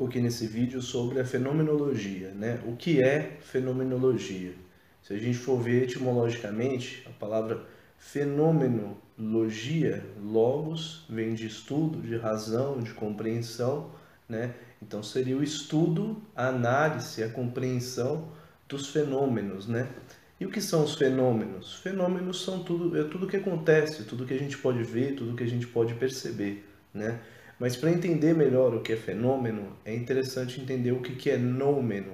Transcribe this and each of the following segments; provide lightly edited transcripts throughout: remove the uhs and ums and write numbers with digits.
Aqui nesse vídeo sobre a fenomenologia, né? O que é fenomenologia? Se a gente for ver etimologicamente, a palavra fenomenologia, logos, vem de estudo, de razão, de compreensão, né? Então seria o estudo, a análise, a compreensão dos fenômenos, né? E o que são os fenômenos? Fenômenos são tudo que acontece, tudo que a gente pode ver, tudo que a gente pode perceber, né? Mas para entender melhor o que é fenômeno, é interessante entender o que é nômeno.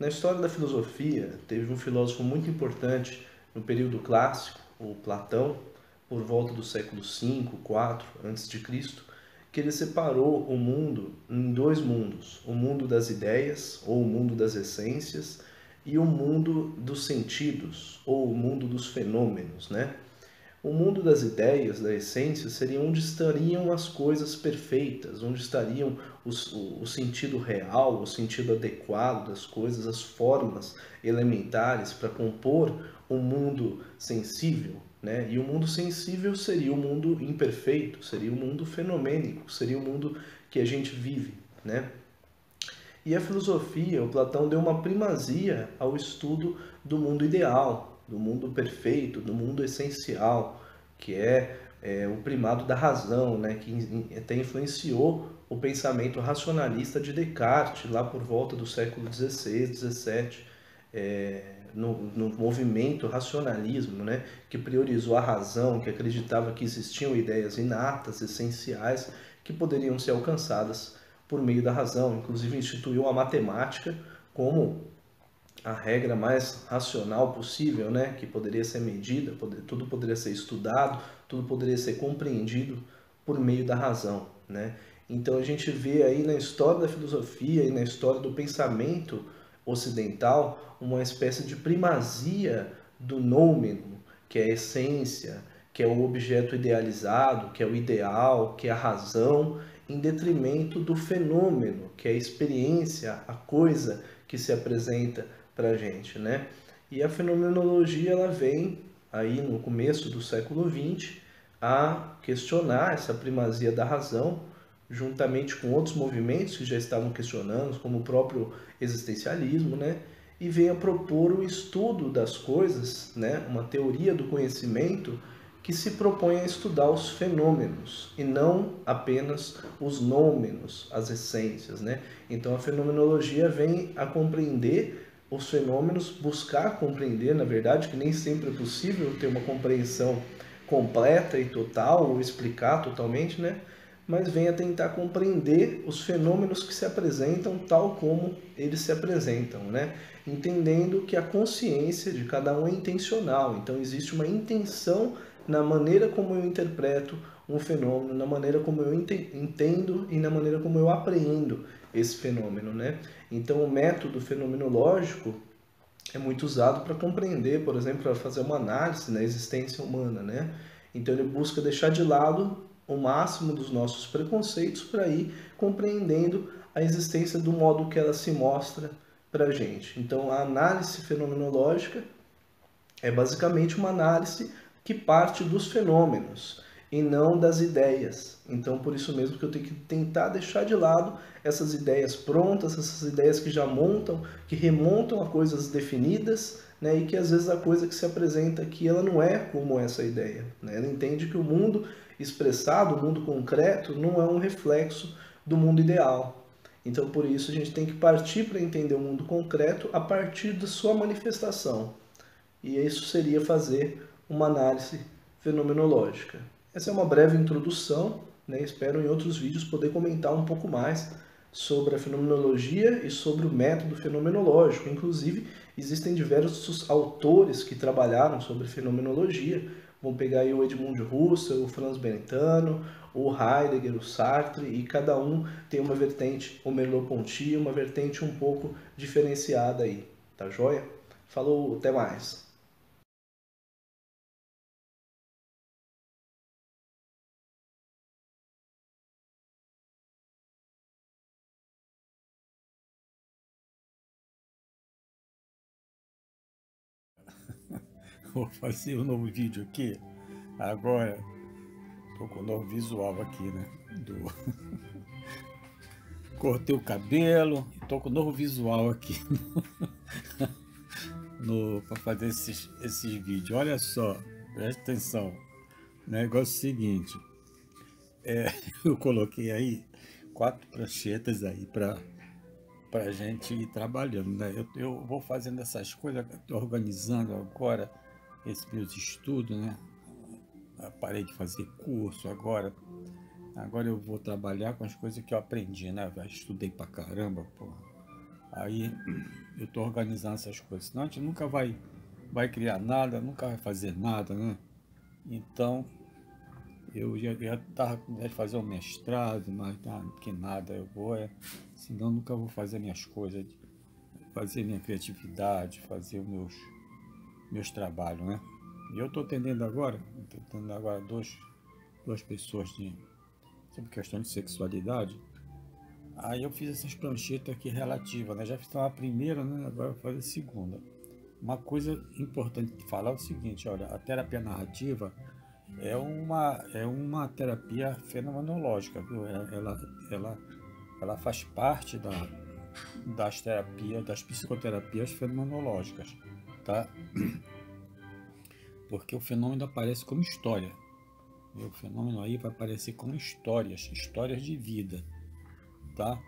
Na história da filosofia, teve um filósofo muito importante no período clássico, o Platão, por volta do século V, IV a.C., que ele separou o mundo em dois mundos: o mundo das ideias, ou o mundo das essências, e o mundo dos sentidos, ou o mundo dos fenômenos, né? O mundo das ideias, da essência, seria onde estariam as coisas perfeitas, onde estariam o sentido real, o sentido adequado das coisas, as formas elementares para compor um mundo sensível, né? E o mundo sensível seria o mundo imperfeito, seria o mundo fenomênico, seria o mundo que a gente vive, né? E a filosofia, o Platão deu uma primazia ao estudo do mundo ideal, do mundo perfeito, do mundo essencial, que é o primado da razão, né? Que até influenciou o pensamento racionalista de Descartes, lá por volta do século XVI, XVII, no movimento racionalismo, né? Que priorizou a razão, que acreditava que existiam ideias inatas, essenciais, que poderiam ser alcançadas por meio da razão. Inclusive instituiu a matemática como a regra mais racional possível, né? Que poderia ser medida, tudo poderia ser estudado, tudo poderia ser compreendido por meio da razão, né? Então a gente vê aí na história da filosofia e na história do pensamento ocidental uma espécie de primazia do noumeno, que é a essência, que é o objeto idealizado, que é o ideal, que é a razão, em detrimento do fenômeno, que é a experiência, a coisa que se apresenta para a gente, né? E a fenomenologia ela vem aí no começo do século XX a questionar essa primazia da razão, juntamente com outros movimentos que já estavam questionando, como o próprio existencialismo, né? E vem a propor o estudo das coisas, né? Uma teoria do conhecimento que se propõe a estudar os fenômenos e não apenas os nômenos, as essências, né? Então a fenomenologia vem a compreender os fenômenos, buscar compreender, na verdade, que nem sempre é possível ter uma compreensão completa e total ou explicar totalmente, né? Mas vem a tentar compreender os fenômenos que se apresentam tal como eles se apresentam, né? Entendendo que a consciência de cada um é intencional, então existe uma intenção na maneira como eu interpreto um fenômeno, na maneira como eu entendo e na maneira como eu apreendo esse fenômeno, né? Então o método fenomenológico é muito usado para compreender, por exemplo, para fazer uma análise na existência humana, né? Então ele busca deixar de lado o máximo dos nossos preconceitos para ir compreendendo a existência do modo que ela se mostra para a gente. Então a análise fenomenológica é basicamente uma análise que parte dos fenômenos e não das ideias. Então, por isso mesmo que eu tenho que tentar deixar de lado essas ideias prontas, essas ideias que já montam, que remontam a coisas definidas, né? E que às vezes a coisa que se apresenta aqui ela não é como essa ideia, né? Ela entende que o mundo expressado, o mundo concreto, não é um reflexo do mundo ideal. Então, por isso, a gente tem que partir para entender o mundo concreto a partir da sua manifestação. E isso seria fazer uma análise fenomenológica. Essa é uma breve introdução, né? Espero em outros vídeos poder comentar um pouco mais sobre a fenomenologia e sobre o método fenomenológico. Inclusive, existem diversos autores que trabalharam sobre fenomenologia. Vamos pegar aí o Edmund Husserl, o Franz Brentano, o Heidegger, o Sartre, e cada um tem uma vertente, o Merleau-Ponty, uma vertente um pouco diferenciada aí. Tá joia? Falou, até mais! Vou fazer um novo vídeo aqui. Agora, tô com um novo visual aqui, né? cortei o cabelo, estou com um novo visual aqui para fazer esses vídeos. Olha só, presta atenção. O negócio é o seguinte, eu coloquei aí 4 pranchetas aí para a gente ir trabalhando, né? Eu vou fazendo essas coisas, estou organizando agora esses meus estudos, né? Eu parei de fazer curso agora eu vou trabalhar com as coisas que eu aprendi, né? Eu estudei pra caramba, pô. Aí eu tô organizando essas coisas, senão a gente nunca vai criar nada, nunca vai fazer nada, né? Então eu já tava com ideia de fazer um mestrado, mas que nada, eu vou, senão nunca vou fazer minhas coisas, fazer minha criatividade, fazer os meus trabalhos, né? E eu estou atendendo agora duas pessoas sobre questão de sexualidade. Aí eu fiz essas pranchetas aqui relativas, né? Já fiz uma primeira, né? Agora eu vou fazer a segunda. Uma coisa importante de falar é o seguinte, olha, a terapia narrativa é uma terapia fenomenológica, viu? Ela faz parte das terapias, das psicoterapias fenomenológicas, tá? Porque o fenômeno aparece como história. E o fenômeno aí vai aparecer como histórias de vida, tá?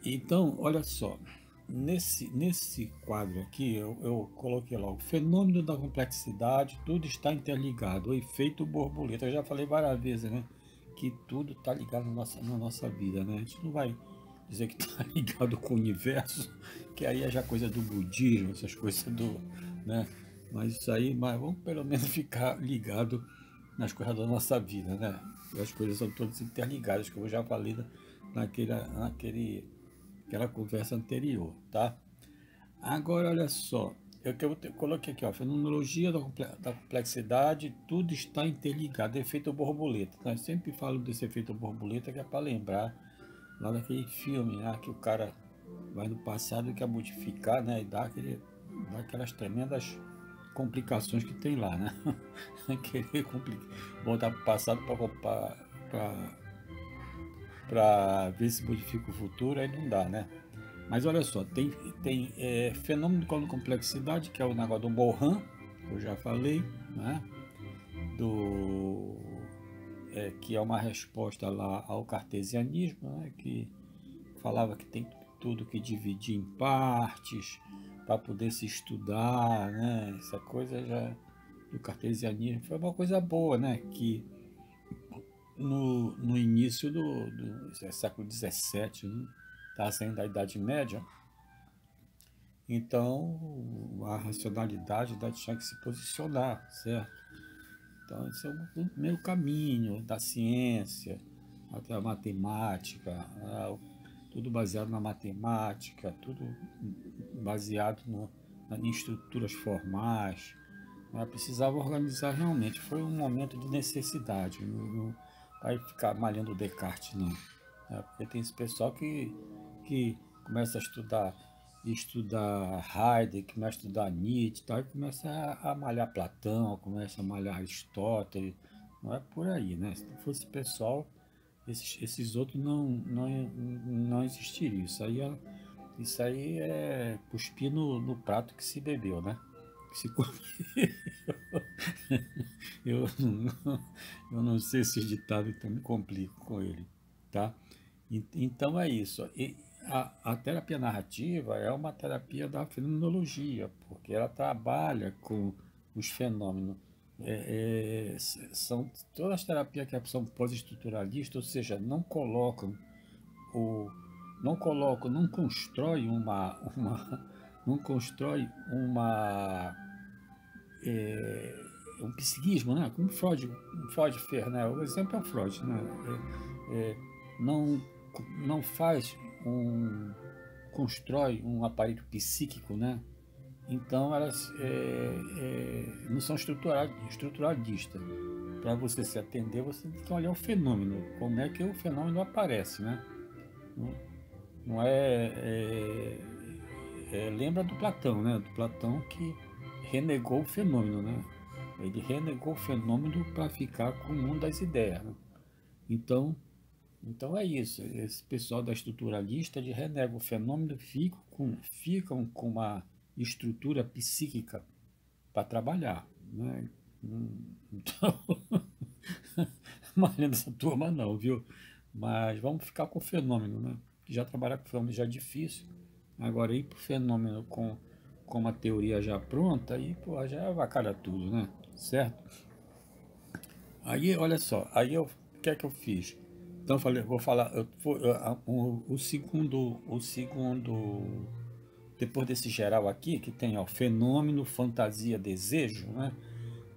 Então, olha só, nesse quadro aqui, eu coloquei lá o fenômeno da complexidade, tudo está interligado, o efeito borboleta. Eu já falei várias vezes, né? Que tudo está ligado na nossa vida, né? A gente não vai dizer que está ligado com o universo, que aí é já coisa do budismo, essas coisas né? Mas isso aí, mas vamos pelo menos ficar ligado nas coisas da nossa vida, né? As coisas são todas interligadas, como eu já falei naquela conversa anterior, tá? Agora, olha só, eu coloquei aqui, ó, fenomenologia da complexidade, tudo está interligado, efeito borboleta. Então, eu sempre falo desse efeito borboleta, que é para lembrar lá daquele filme, né, que o cara vai no passado e quer modificar, né, e dá aquelas tremendas complicações que tem lá, né? Querer voltar para o passado para ver se modifica o futuro, aí não dá, né? Mas olha só, tem fenômeno de complexidade, que é o negócio do Mohan, que eu já falei, né? Que é uma resposta lá ao cartesianismo, né? Que falava que tem tudo que dividir em partes para poder se estudar, né? Essa coisa já do cartesianismo foi uma coisa boa, né? Que no início do século XVII, né? Estava saindo da Idade Média, então a racionalidade tinha que se posicionar, certo? Então esse é o primeiro caminho da ciência, até a matemática, tudo baseado na matemática, tudo baseado em estruturas formais. Precisava organizar realmente, foi um momento de necessidade, não vai ficar malhando Descartes, não. Porque tem esse pessoal que começa a estudar Heidegger, começa a estudar Nietzsche, e começa a malhar Platão, começa a malhar Aristóteles. Não é por aí, né? Se não fosse esse pessoal, esses outros não existiriam. Isso aí é cuspir no prato que se bebeu, né? Que se comeu. Eu, eu não sei esse ditado, então me complico com ele, tá? Então é isso. E a terapia narrativa é uma terapia da fenomenologia, porque ela trabalha com os fenômenos. São todas as terapias que são pós-estruturalistas, ou seja, não não constrói não constrói um psiquismo, né? Como Freud fez, né? O exemplo é o Freud, né? Não, não constrói um aparelho psíquico, né? Então elas não são estruturalistas. Para você se atender, você tem que olhar o fenômeno, como é que o fenômeno aparece, né? Não lembra do Platão, né? Do Platão que renegou o fenômeno, né? Ele renegou o fenômeno para ficar com o mundo das ideias, né? Então, Então é isso, esse pessoal da estruturalista de renega o fenômeno, ficam com uma estrutura psíquica para trabalhar, né? Então, malhando essa turma não, viu? Mas vamos ficar com o fenômeno, né? Já trabalhar com o fenômeno já é difícil, agora ir para o fenômeno com uma teoria já pronta, aí pô, já avacalha tudo, né? Certo? Aí, olha só, o que é que eu fiz? Então, eu falei, vou falar, o segundo, depois desse geral aqui, que tem, ó, fenômeno, fantasia, desejo, né?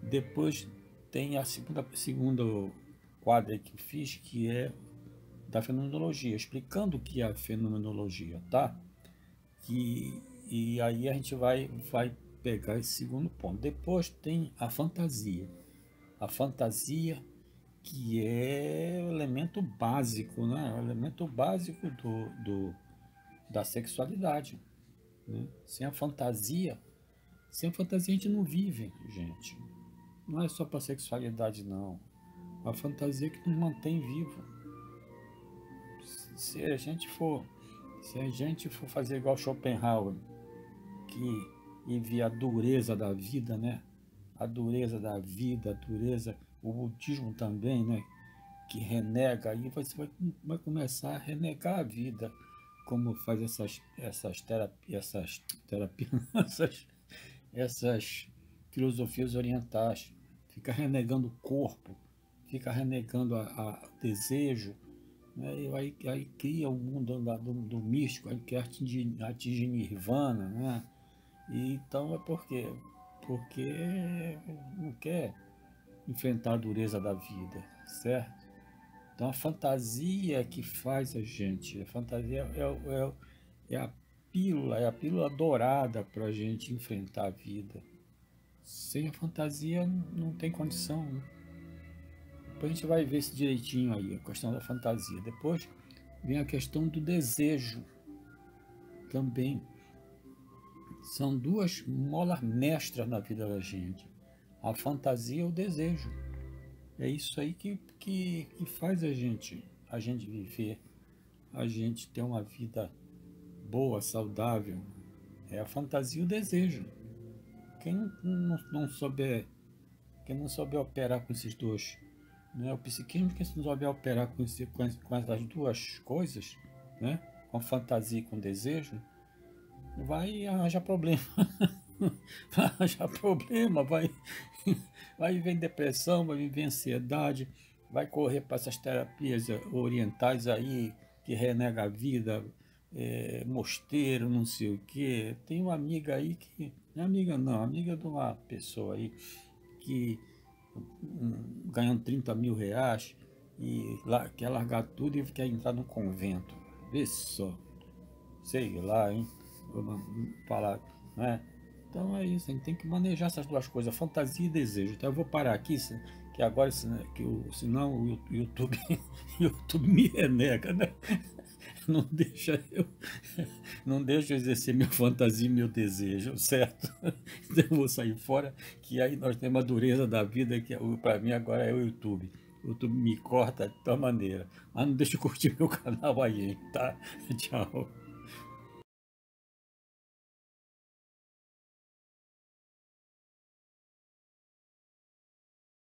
Depois tem a segundo quadro aí que eu fiz, que é da fenomenologia, explicando o que é a fenomenologia, tá? E aí a gente vai pegar esse segundo ponto. Depois tem a fantasia. A fantasia que é o elemento básico, né? O elemento básico da sexualidade, né? Sem a fantasia a gente não vive, gente. Não é só para sexualidade, não. A fantasia que nos mantém vivo. Se a gente for, se a gente for fazer igual Schopenhauer, que e ver a dureza da vida, né? A dureza da vida, a dureza, o budismo também, né? Que renega, aí você vai começar a renegar a vida, como faz essas terapias, essas filosofias orientais. Fica renegando o corpo, fica renegando o desejo, né? E aí cria o mundo do místico, aí quer atingir nirvana, né? E então é por quê? Porque não quer enfrentar a dureza da vida, certo? Então a fantasia que faz a fantasia é a pílula dourada para a gente enfrentar a vida. Sem a fantasia não tem condição, né? Depois a gente vai ver isso direitinho aí, a questão da fantasia. Depois vem a questão do desejo também. São duas molas mestras na vida da gente. A fantasia e o desejo. É isso aí que faz a gente viver, a gente ter uma vida boa, saudável. É a fantasia e o desejo. Quem não souber operar com esses dois, né? O psiquismo, quem não souber operar com essas duas coisas, né? Com fantasia e com desejo, vai arranjar problema. Vai arranjar problema, vai viver em depressão, vai viver em ansiedade, vai correr para essas terapias orientais aí, que renega a vida, mosteiro, não sei o quê. Tem uma amiga aí que, não é amiga não, amiga de uma pessoa aí, que ganhando 30 mil reais e quer largar tudo e quer entrar num convento. Vê só, sei lá, hein? Vamos falar, né? Então é isso, a gente tem que manejar essas duas coisas, fantasia e desejo. Então eu vou parar aqui, que agora, senão o YouTube, YouTube me renega, né? Não deixa eu, não deixa eu exercer minha fantasia e meu desejo, certo? Então eu vou sair fora, que aí nós temos a dureza da vida, que para mim agora é o YouTube. O YouTube me corta de tal maneira. Mas não deixa eu curtir meu canal aí, tá? Tchau.